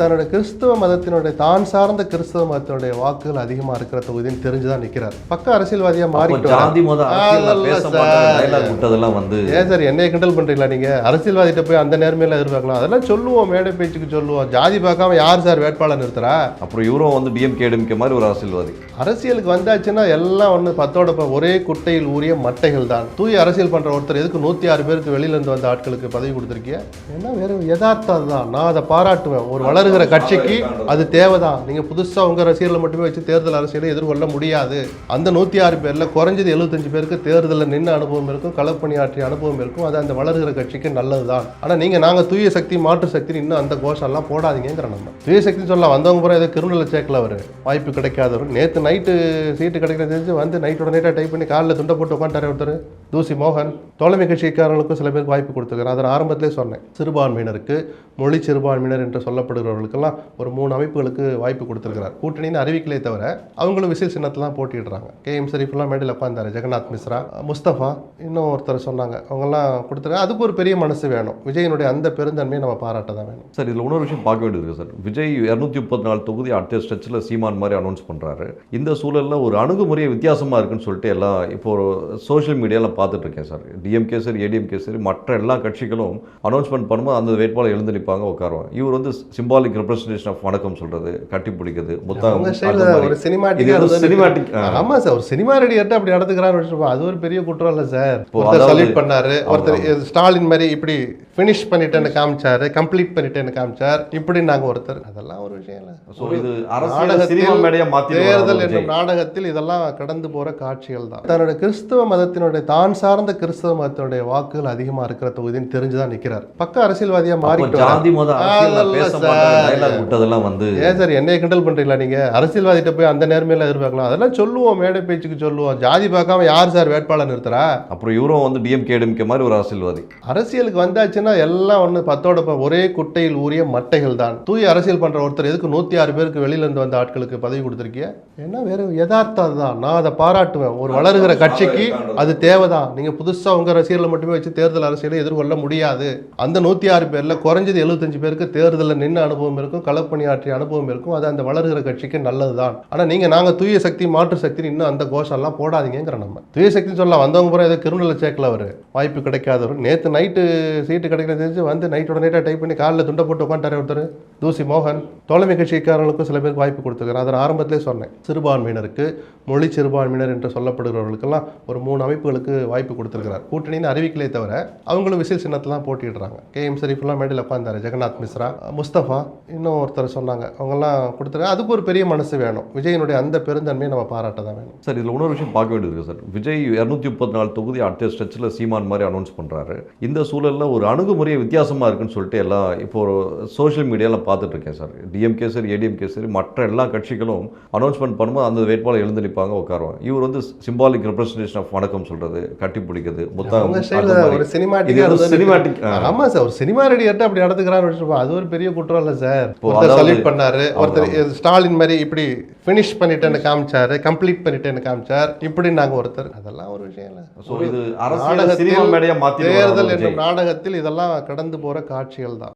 தன்னோட கிறிஸ்தவ மதத்தினுடைய தான் சார்ந்த கிறிஸ்தவ மதத்தினுடைய வாக்குகள் அதிகமா இருக்கிற தொகுதின்னு தெரிஞ்சுதான் நிக்கிறார். பக்க அரசியல்வாதியா மாறிட்டு ஏன் சார் என்னைய கிண்டல் பண்றீங்களா? நீங்க அரசியல்வாதிட்ட போய் அந்த நேர்மையில எதிர்பார்க்கலாம். அதெல்லாம் சொல்லுவோம், மேடை பேச்சுக்கு சொல்லுவோம். ஜாதி பார்க்காம யார் சார் வேட்பாளர் நிறுத்துறா? அப்புறம் இவரும் வந்து டிஎம்கே மாதிரி ஒரு அரசியல்வாதி. அரசியலுக்கு வந்தாச்சுன்னா எல்லாம் ஒண்ணு பத்தோட ஒரே குட்டையில் ஊறிய மட்டைகள் தான். தூய அரசியல் பண்ற ஒருத்தர் எதுக்கு 106 பேருக்கு வெளியில இருந்து வந்த ஆட்களுக்கு பதவி கொடுத்திருக்கிய? ஏன்னா வேற யதார்த்தம் தான். நான் அதை பாராட்டுவேன். ஒரு வளருகிற கட்சிக்கு அது தேவைதான். நீங்க புதுசா உங்க ரசிகர்களை மட்டுமே வச்சு தேர்தல் அரசியலை எதிர்கொள்ள முடியாது. அந்த 106 பேர்ல குறைஞ்சது 75 பேருக்கு தேர்தலில் நின்று அனுபவம் இருக்கும், களப்பணியாற்றிய அனுபவம் இருக்கும். அது அந்த வளருகிற கட்சிக்கு நல்லதுதான். ஆனா நீங்க நாங்க தூய சக்தி மாற்று சக்தி இன்னும் அந்த கோஷம் எல்லாம் போடாதீங்கிற. நம்ம தூய சக்தி சொல்லலாம் வந்தவங்க பூரா ஏதோ கிரிமினல் சேர்க்கல. அவர் வாய்ப்பு கிடைக்காதவர். நேற்று நைட்டு சீட்டு கிடைக்கிறது தெரிஞ்சு வந்து நைட்டோட நைட்டா டைப் பண்ணி காலில் துண்டை போட்டு உட்காந்துட்டாரு ஒருத்தர். தூசி மோகன் தோழமை கட்சிக்காரர்களுக்கும் சில பேருக்கு வாய்ப்பு கொடுத்துருக்காரு. அதை ஆரம்பத்திலே சொன்னேன். சிறுபான்மையினருக்கு, மொழி சிறுபான்மையினர் என்று சொல்லப்படுகிறவர்களுக்கெல்லாம் ஒரு 3 அமைப்புகளுக்கு வாய்ப்பு கொடுத்துருக்கிறார். கூட்டணின்னு அறிவிக்கலே தவிர அவங்களும் விசில் சின்னத்தெல்லாம் போட்டிடுறாங்க. கேஎம் ஷரீஃப்லாம் மேடையில் உட்காந்தாரு, ஜெகநாத் மிஸ்ரா, முஸ்தபா, இன்னும் ஒருத்தர் சொன்னாங்க. அவங்கெல்லாம் கொடுத்துருக்காங்க. அதுக்கு ஒரு பெரிய மனசு வேணும். விஜயனுடைய அந்த பெருந்தன்மையை நம்ம பாராட்ட தான் வேணும். சார் இதில் இன்னொரு விஷயம் பார்க்க வேண்டியது இருக்குது சார். விஜய் 234 தொகுதி அடுத்த ஸ்ட்ரெச்சில் சீமான் மாதிரி அனௌன்ஸ் பண்ணுறாரு. இந்த சூழலில் ஒரு அணுகுமுறையை வித்தியாசமாக இருக்குன்னு சொல்லிட்டு எல்லாம் இப்போ ஒரு சோஷியல் மீடியாவில் பார்த்துட்டு இருக்கேன் சார். டிஎம்கே சரி, ஏடிஎம்கே சரி, மற்ற எல்லா கட்சிகளும் அனௌன்ஸ்மெண்ட் பண்ணும்போது அந்த வேட்பாளர் எழுந்து நிற்பாங்க, உட்காருவாங்க. இவர் வந்து சிம்பாலிக் ரெப்ரஸன்டேஷன் ஆஃப் வணக்கம் சொல்றது, கட்டி பிடிக்கிறது, ஒரு சினிமாட்டிக். ஆமா சார், ஒரு சினிமா ரெடியர்ட்ட அப்படி நடந்துக்கிறாரு. அது ஒரு பெரிய குற்றம் இல்லை சார். சல்யூட் பண்ணாரு ஒருத்தர். ஸ்டாலின் மாதிரி இப்படி ஃபினிஷ் பண்ணிட்டேன்னு காமிச்சாரு, கம்ப்ளீட் பண்ணிட்டேன்னு காமிச்சார். இப்படி நாங்க ஒருத்தர். அதெல்லாம் ஒரு விஷயம் இல்லை. தேர்தல் என்ற நாடகத்தில் இதெல்லாம் கடந்து போற காட்சிகள் தான். தன்னோட கிறிஸ்தவ மதத்தினுடைய தான் சார்ந்த கிறிஸ்தவ மதத்தினுடைய வாக்குகள் அதிகமா இருக்கிற தொகுதின்னு தெரிஞ்சுதான் நிக்கிறார். பக்க அரசியல்வாதியா மாறிட்டு ஏன் சார் என்னைய கிண்டல் பண்றீங்களா? நீங்க அரசியல்வாதிட்ட போய் அந்த நேர்மையில எதிர்பார்க்கலாம். அதெல்லாம் சொல்லுவோம், மேடை பேச்சுக்கு சொல்லுவோம். ஜாதி பார்க்காம யார் சார் வேட்பாளர் நிறுத்துறா? அப்புறம் இவரும் வந்து டிஎம்கே மாதிரி ஒரு அரசியல்வாதி. அரசியலுக்கு வந்தாச்சுன்னா எல்லாம் ஒண்ணு பத்தோட ஒரே குட்டையில் ஊறிய மட்டைகள் தான். தூய அரசியல் பண்ற ஒருத்தர் எதுக்கு 106 பேருக்கு வெளியில இருந்து வந்த ஆட்களுக்கு பதவி கொடுத்திருக்கிய? ஏன்னா வேற யதார்த்தம் தான். நான் அதை பாராட்டுவேன். ஒரு வளருகிற கட்சிக்கு அது தேவைதான். நீங்க புதுசா உங்க ரசிகர்களை மட்டுமே வச்சு தேர்தல் அரசியலை எதிர்கொள்ள முடியாது. அந்த 106 பேர்ல குறைஞ்சது 75 பேருக்கு தேர்தலில் நின்று அனுபவம் இருக்கும், களப்பணியாற்றிய அனுபவம் இருக்கும். அது அந்த வளருகிற கட்சிக்கு நல்லதுதான். ஆனா நீங்க நாங்க தூய சக்தி மாற்று சக்தி இன்னும் அந்த கோஷம் எல்லாம் போடாதீங்கிற. நம்ம தூய சக்தி சொல்லலாம் வந்தவங்க பூரா ஏதோ கிரிமினல் சேர்க்கல. அவர் வாய்ப்பு கிடைக்காதவர். நேற்று நைட்டு சீட்டு கிடைக்கிறது தெரிஞ்சு வந்து நைட்டோட நைட்டா டைப் பண்ணி காலில் துண்டை போட்டு உட்காந்துட்டாரு ஒருத்தர். தூசி மோகன் தோழமை கட்சிக்காரர்களுக்கும் சில பேருக்கு வாய்ப்பு கொடுத்துருக்காரு. அதை ஆரம்பத்திலே சொன்னேன். சிறுபான்மையினருக்கு, மொழி சிறுபான்மையினர் என்று சொல்லப்படுகிறவர்களுக்கெல்லாம் ஒரு 3 அமைப்புகளுக்கு வாய்ப்பு கொடுத்துருக்கிறார். கூட்டணின்னு அறிவிக்கலே தவிர அவங்களும் விசில் சின்னத்தெல்லாம் போட்டிடுறாங்க. கேஎம் ஷரீஃப்லாம் மேடையில் உட்காந்தாரு, ஜெகநாத் மிஸ்ரா, முஸ்தபா, இன்னும் ஒருத்தர் சொன்னாங்க. அவங்கெல்லாம் கொடுத்துருக்காங்க. அதுக்கு ஒரு பெரிய மனசு வேணும். விஜயனுடைய அந்த பெருந்தன்மையை நம்ம பாராட்ட தான் வேணும். சார் இதில் இன்னொரு விஷயம் பார்க்க வேண்டியது இருக்குது சார். விஜய் 234 தொகுதி அடுத்த ஸ்ட்ரெச்சில் சீமான் மாதிரி அனௌன்ஸ் பண்ணுறாரு. இந்த சூழலில் ஒரு அணுகுமுறையை வித்தியாசமாக இருக்குன்னு சொல்லிட்டு எல்லாம் இப்போ ஒரு சோஷியல் மீடியாவில் பார்த்துட்டு இருக்கேன் சார். டிஎம்கே சரி, ஏடிஎம்கே சரி, மற்ற எல்லா கட்சிகளும் அனௌன்ஸ்மெண்ட் பண்ணும்போது அந்த வேட்பாளர் எழுந்து நிற்பாங்க, உட்காருவாங்க. இவர் வந்து சிம்பாலிக் ரெப்ரஸன்டேஷன் ஆஃப் வணக்கம் சொல்றது, கட்டி பிடிக்கிறது, ஒரு சினிமாட்டிக். ஆமா சார், ஒரு சினிமா ரெடியர்ட்ட அப்படி நடந்துக்கிறாரு. அது ஒரு பெரிய குற்றம் இல்லை சார். சல்யூட் பண்ணாரு ஒருத்தர். ஸ்டாலின் மாதிரி இப்படி ஃபினிஷ் பண்ணிட்டேன்னு காமிச்சாரு, கம்ப்ளீட் பண்ணிட்டேன்னு காமிச்சார். இப்படி நாங்க ஒருத்தர். அதெல்லாம் ஒரு விஷயம் இல்லை. தேர்தல் என்ற நாடகத்தில் இதெல்லாம் கடந்து போற காட்சிகள் தான்.